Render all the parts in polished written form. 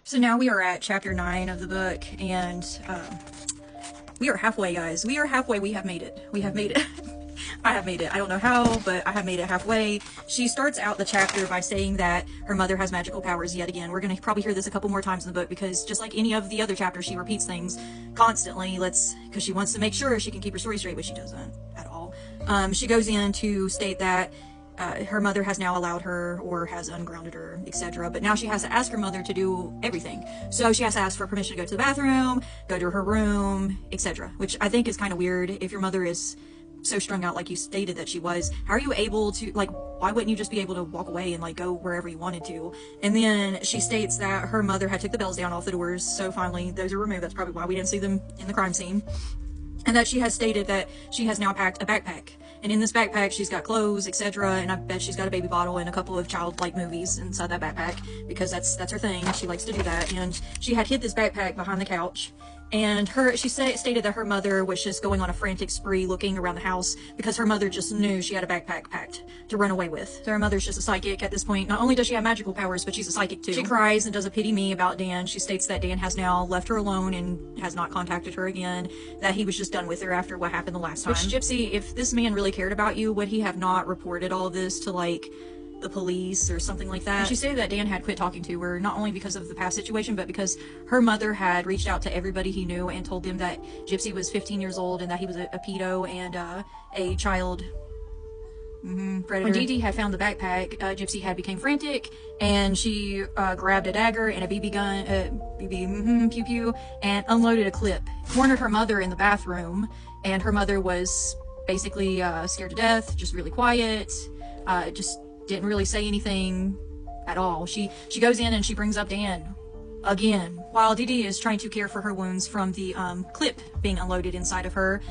So now we are at chapter 9 of the book, and we are halfway, guys. We are halfway. We have made it. We have made it. I have made it. I don't know how, but I have made it halfway. She starts out the chapter by saying that her mother has magical powers yet again. We're going to probably hear this a couple more times in the book, because just like any of the other chapters, she repeats things constantly. Because she wants to make sure she can keep her story straight, which she doesn't at all. She goes in to state that her mother has now allowed her, or has ungrounded her, etc. But now she has to ask her mother to do everything. So she has to ask for permission to go to the bathroom, go to her room, etc. Which I think is kind of weird. If your mother is so strung out like you stated that she was, how are you able to, like, why wouldn't you just be able to walk away and, like, go wherever you wanted to? And then she states that her mother had took the bells down off the doors, so finally those are removed. That's probably why we didn't see them in the crime scene. And that she has stated that she has now packed a backpack. And in this backpack, she's got clothes, etc. And I bet she's got a baby bottle and a couple of childlike movies inside that backpack, because that's her thing. She likes to do that. And she had hid this backpack behind the couch. And she stated that her mother was just going on a frantic spree looking around the house, because her mother just knew she had a backpack packed to run away with. So her mother's just a psychic at this point. Not only does she have magical powers, but she's a psychic too. She cries and does a pity me about Dan. She states that Dan has now left her alone and has not contacted her again, that he was just done with her after what happened the last time. Which, Gypsy, if this man really cared about you, would he have not reported all this to, like, the police or something like that? And she stated that Dan had quit talking to her, not only because of the past situation, but because her mother had reached out to everybody he knew and told them that Gypsy was 15 years old and that he was a pedo and a child predator. When Dee Dee had found the backpack, Gypsy had became frantic, and she grabbed a dagger and a BB gun, pew pew, and unloaded a clip. Cornered her mother in the bathroom, and her mother was basically scared to death, just really quiet, just didn't really say anything at all. She goes in and she brings up Dan again, while Dee Dee is trying to care for her wounds from the clip being unloaded inside of her.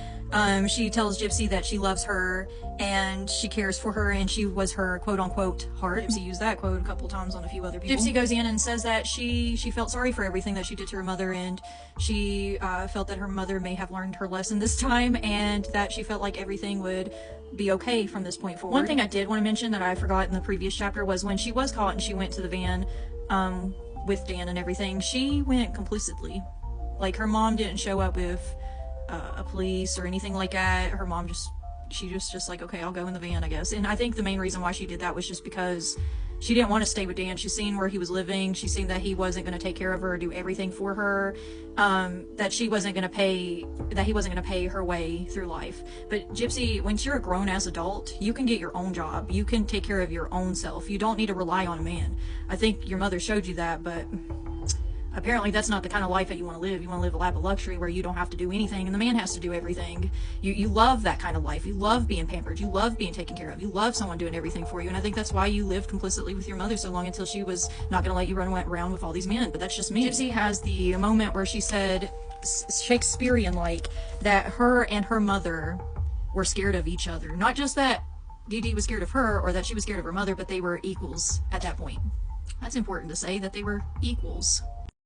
She tells Gypsy that she loves her and she cares for her, and she was her quote-unquote heart. Gypsy used that quote a couple times on a few other people. Gypsy goes in and says that she felt sorry for everything that she did to her mother, and she felt that her mother may have learned her lesson this time, and that she felt like everything would be okay from this point forward. One thing I did want to mention that I forgot in the previous chapter was when she was caught and she went to the van with Dan and everything, she went complicitly. Like, her mom didn't show up with a police or anything like that. Her mom she just like, okay, I'll go in the van, I guess. And I think the main reason why she did that was just because she didn't want to stay with Dan. She's seen where he was living. She's seen that he wasn't going to take care of her or do everything for her. That he wasn't going to pay her way through life. But Gypsy, once you're a grown-ass adult, you can get your own job. You can take care of your own self. You don't need to rely on a man. I think your mother showed you that, but apparently that's not the kind of life that you want to live. You want to live a life of luxury where you don't have to do anything and the man has to do everything. You love that kind of life. You love being pampered. You love being taken care of. You love someone doing everything for you. And I think that's why you lived complicitly with your mother so long, until she was not going to let you run around with all these men. But that's just me. Gypsy has the moment where she said, Shakespearean-like, that her and her mother were scared of each other. Not just that Dee Dee was scared of her or that she was scared of her mother, but they were equals at that point. That's important to say, that they were equals.